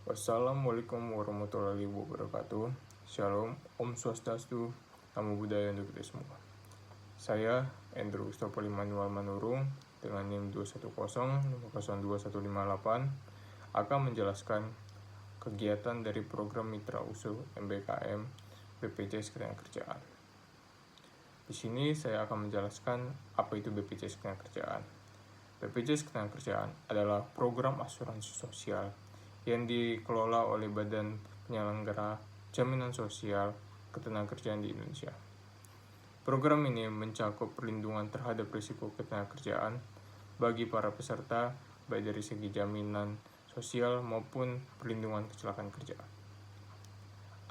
Wassalamualaikum warahmatullahi wabarakatuh. Shalom, Om Swastiastu, Namo Buddhaya untuk kita semua. Saya Andrew Stopoli Manuel Manurung dengan NIM 210502158 akan menjelaskan kegiatan dari program Mitra Usul MBKM BPJS Ketenagakerjaan. Di sini saya akan menjelaskan apa itu BPJS Ketenagakerjaan. BPJS Ketenagakerjaan adalah program asuransi sosial yang dikelola oleh Badan Penyelenggara Jaminan Sosial Ketenagakerjaan di Indonesia. Program ini mencakup perlindungan terhadap risiko ketenagakerjaan bagi para peserta, baik dari segi jaminan sosial maupun perlindungan kecelakaan kerja.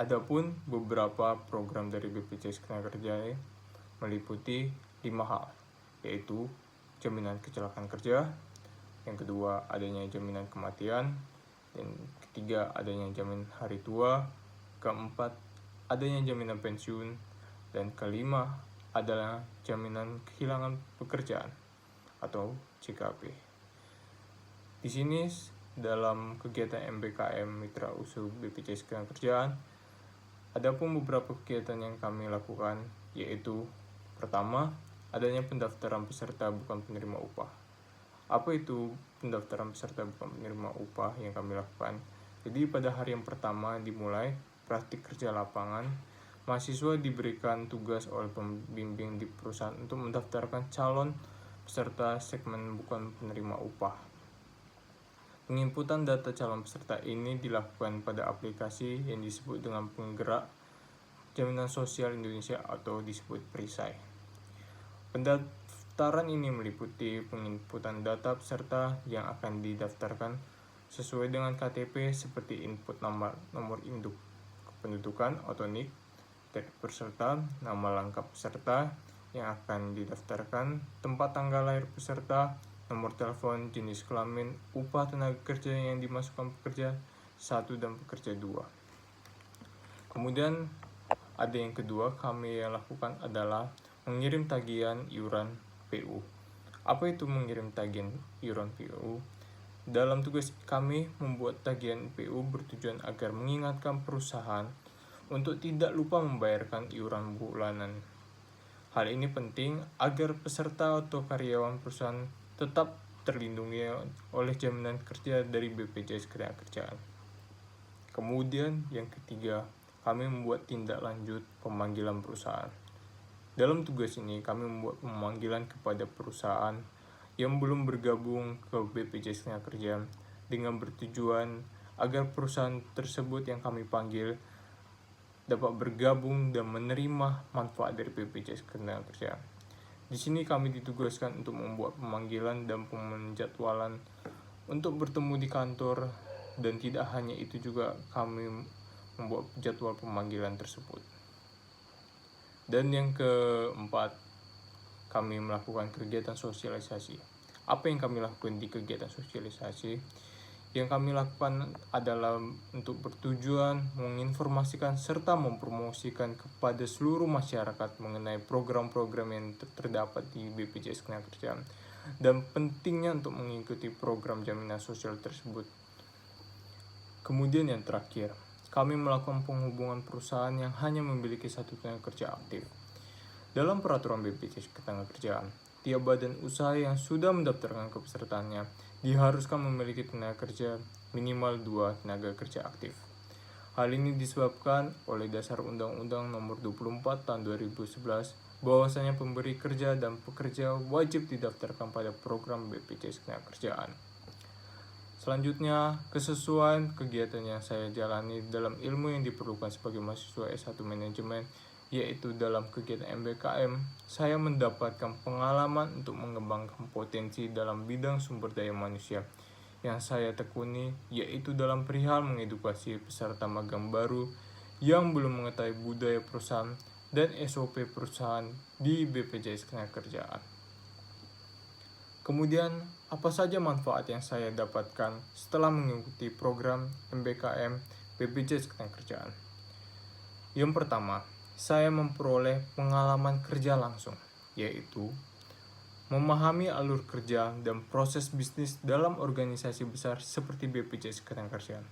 Adapun beberapa program dari BPJS Ketenagakerjaan meliputi 5 hal, yaitu jaminan kecelakaan kerja, yang kedua adanya jaminan kematian, dan ketiga adanya jaminan hari tua, keempat adanya jaminan pensiun, dan kelima adalah jaminan kehilangan pekerjaan atau JKP. Di sini dalam kegiatan MBKM Mitra Usul BPJS Ketenagakerjaan, adapun beberapa kegiatan yang kami lakukan, yaitu pertama, adanya pendaftaran peserta bukan penerima upah. Apa itu pendaftaran peserta bukan penerima upah yang kami lakukan? Jadi pada hari yang pertama dimulai praktik kerja lapangan, mahasiswa diberikan tugas oleh pembimbing di perusahaan untuk mendaftarkan calon peserta segmen bukan penerima upah. Penginputan data calon peserta ini dilakukan pada aplikasi yang disebut dengan Penggerak Jaminan Sosial Indonesia atau disebut Perisai. Pendaftaran ini meliputi penginputan data peserta yang akan didaftarkan sesuai dengan KTP seperti input nomor induk kependudukan atau NIK dari peserta, nama lengkap peserta yang akan didaftarkan, tempat tanggal lahir peserta, nomor telepon, jenis kelamin, upah tenaga kerja yang dimasukkan pekerja 1 dan pekerja 2. Kemudian ada yang kedua kami yang lakukan adalah mengirim tagihan iuran PU. Apa itu mengirim tagihan iuran PU? Dalam tugas kami membuat tagihan PU bertujuan agar mengingatkan perusahaan untuk tidak lupa membayarkan iuran bulanan. Hal ini penting agar peserta atau karyawan perusahaan tetap terlindungi oleh jaminan kerja dari BPJS Ketenagakerjaan. Kemudian yang ketiga, kami membuat tindak lanjut pemanggilan perusahaan. Dalam tugas ini kami membuat pemanggilan kepada perusahaan yang belum bergabung ke BPJS Ketenagakerjaan dengan bertujuan agar perusahaan tersebut yang kami panggil dapat bergabung dan menerima manfaat dari BPJS Ketenagakerjaan. Di sini kami ditugaskan untuk membuat pemanggilan dan penjadwalan untuk bertemu di kantor, dan tidak hanya itu juga kami membuat jadwal pemanggilan tersebut. Dan yang keempat, kami melakukan kegiatan sosialisasi. Apa yang kami lakukan di kegiatan sosialisasi? Yang kami lakukan adalah untuk bertujuan menginformasikan serta mempromosikan kepada seluruh masyarakat mengenai program-program yang terdapat di BPJS Ketenagakerjaan dan pentingnya untuk mengikuti program jaminan sosial tersebut. Kemudian yang terakhir, kami melakukan penghubungan perusahaan yang hanya memiliki satu tenaga kerja aktif. Dalam peraturan BPJS Ketenagakerjaan, tiap badan usaha yang sudah mendaftarkan kepesertaannya diharuskan memiliki tenaga kerja minimal 2 tenaga kerja aktif. Hal ini disebabkan oleh dasar Undang-Undang Nomor 24 Tahun 2011 bahwasanya pemberi kerja dan pekerja wajib didaftarkan pada program BPJS Ketenagakerjaan. Selanjutnya, kesesuaian kegiatan yang saya jalani dalam ilmu yang diperlukan sebagai mahasiswa S1 Manajemen, yaitu dalam kegiatan MBKM, saya mendapatkan pengalaman untuk mengembangkan potensi dalam bidang sumber daya manusia yang saya tekuni, yaitu dalam perihal mengedukasi peserta magang baru yang belum mengetahui budaya perusahaan dan SOP perusahaan di BPJS Ketenagakerjaan. Kemudian, apa saja manfaat yang saya dapatkan setelah mengikuti program MBKM BPJS Ketenagakerjaan? Yang pertama, saya memperoleh pengalaman kerja langsung, yaitu memahami alur kerja dan proses bisnis dalam organisasi besar seperti BPJS Ketenagakerjaan.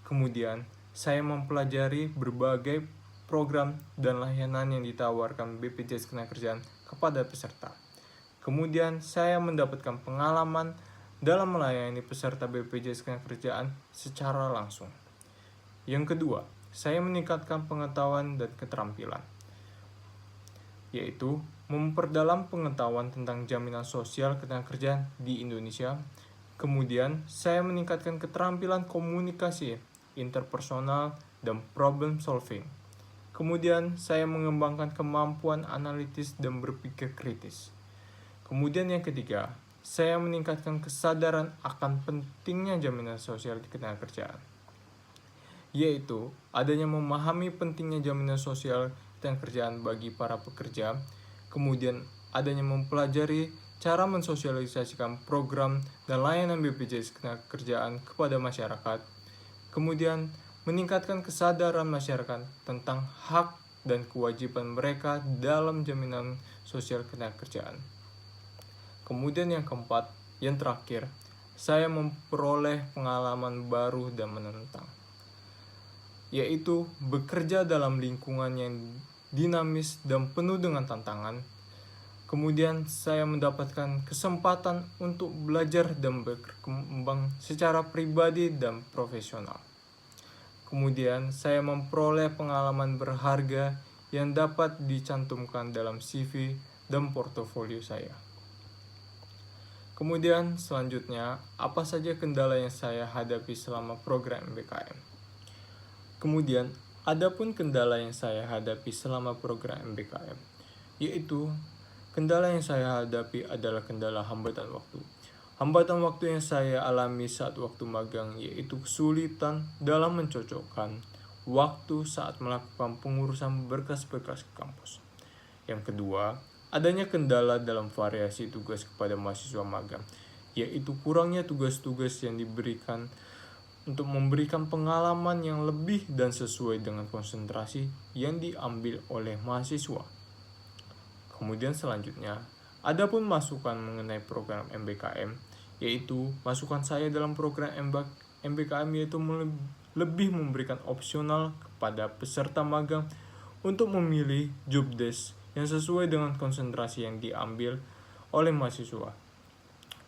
Kemudian, saya mempelajari berbagai program dan layanan yang ditawarkan BPJS Ketenagakerjaan kepada peserta. Kemudian, saya mendapatkan pengalaman dalam melayani peserta BPJS Ketenagakerjaan secara langsung. Yang kedua, saya meningkatkan pengetahuan dan keterampilan, yaitu memperdalam pengetahuan tentang jaminan sosial ketenagakerjaan di Indonesia. Kemudian, saya meningkatkan keterampilan komunikasi, interpersonal, dan problem solving. Kemudian, saya mengembangkan kemampuan analitis dan berpikir kritis. Kemudian yang ketiga, saya meningkatkan kesadaran akan pentingnya jaminan sosial di ketenagakerjaan, yaitu adanya memahami pentingnya jaminan sosial ketenagakerjaan bagi para pekerja, kemudian adanya mempelajari cara mensosialisasikan program dan layanan BPJS Ketenagakerjaan kepada masyarakat, kemudian meningkatkan kesadaran masyarakat tentang hak dan kewajiban mereka dalam jaminan sosial ketenagakerjaan. Kemudian yang keempat, yang terakhir, saya memperoleh pengalaman baru dan menantang, yaitu bekerja dalam lingkungan yang dinamis dan penuh dengan tantangan. Kemudian saya mendapatkan kesempatan untuk belajar dan berkembang secara pribadi dan profesional. Kemudian saya memperoleh pengalaman berharga yang dapat dicantumkan dalam CV dan portofolio saya. Kemudian selanjutnya, apa saja kendala yang saya hadapi selama program MBKM? Kemudian, adapun kendala yang saya hadapi selama program MBKM, yaitu kendala yang saya hadapi adalah kendala hambatan waktu. Hambatan waktu yang saya alami saat waktu magang yaitu kesulitan dalam mencocokkan waktu saat melakukan pengurusan berkas-berkas ke kampus. Yang kedua, adanya kendala dalam variasi tugas kepada mahasiswa magang, yaitu kurangnya tugas-tugas yang diberikan untuk memberikan pengalaman yang lebih dan sesuai dengan konsentrasi yang diambil oleh mahasiswa. Kemudian selanjutnya, adapun masukan mengenai program MBKM, yaitu masukan saya dalam program MBKM yaitu lebih memberikan opsional kepada peserta magang untuk memilih job desk yang sesuai dengan konsentrasi yang diambil oleh mahasiswa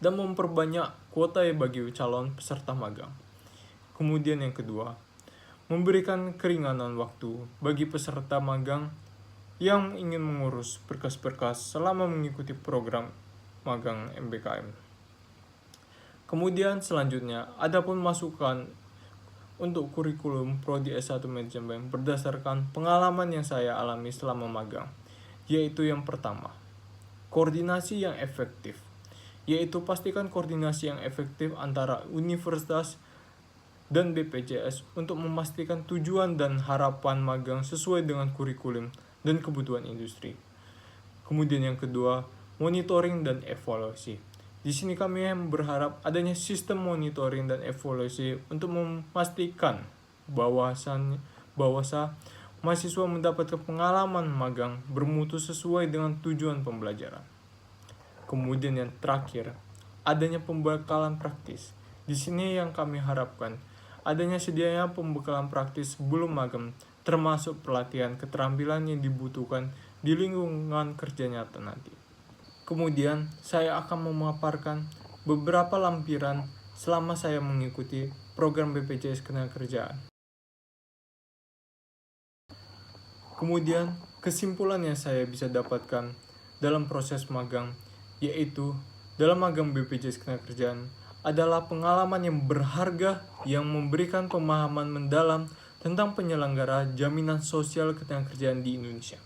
dan memperbanyak kuota bagi calon peserta magang. Kemudian yang kedua, memberikan keringanan waktu bagi peserta magang yang ingin mengurus berkas-berkas selama mengikuti program magang MBKM. Kemudian selanjutnya, adapun masukan untuk kurikulum Prodi S1 Manajemen berdasarkan pengalaman yang saya alami selama magang, yaitu yang pertama, koordinasi yang efektif, yaitu pastikan koordinasi yang efektif antara universitas dan BPJS untuk memastikan tujuan dan harapan magang sesuai dengan kurikulum dan kebutuhan industri. Kemudian yang kedua, monitoring dan evaluasi. Di sini kami berharap adanya sistem monitoring dan evaluasi untuk memastikan bahwasa mahasiswa mendapatkan pengalaman magang bermutu sesuai dengan tujuan pembelajaran. Kemudian yang terakhir, adanya pembekalan praktis. Di sini yang kami harapkan adanya sedianya pembekalan praktis sebelum magang, termasuk pelatihan keterampilan yang dibutuhkan di lingkungan kerja nyata nanti. Kemudian, saya akan memaparkan beberapa lampiran selama saya mengikuti program BPJS Ketenagakerjaan. Kemudian, kesimpulan yang saya bisa dapatkan dalam proses magang, yaitu dalam magang BPJS Ketenagakerjaan adalah pengalaman yang berharga yang memberikan pemahaman mendalam tentang penyelenggara jaminan sosial ketenagakerjaan di Indonesia.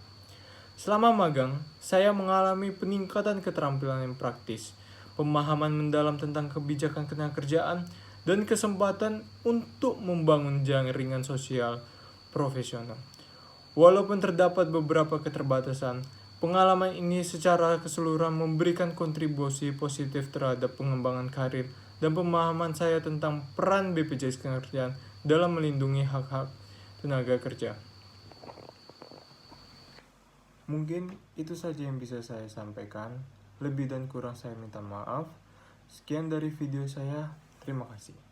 Selama magang, saya mengalami peningkatan keterampilan yang praktis, pemahaman mendalam tentang kebijakan ketenagakerjaan, dan kesempatan untuk membangun jaringan sosial profesional. Walaupun terdapat beberapa keterbatasan, pengalaman ini secara keseluruhan memberikan kontribusi positif terhadap pengembangan karir dan pemahaman saya tentang peran BPJS Ketenagakerjaan dalam melindungi hak-hak tenaga kerja. Mungkin itu saja yang bisa saya sampaikan. Lebih dan kurang saya minta maaf. Sekian dari video saya. Terima kasih.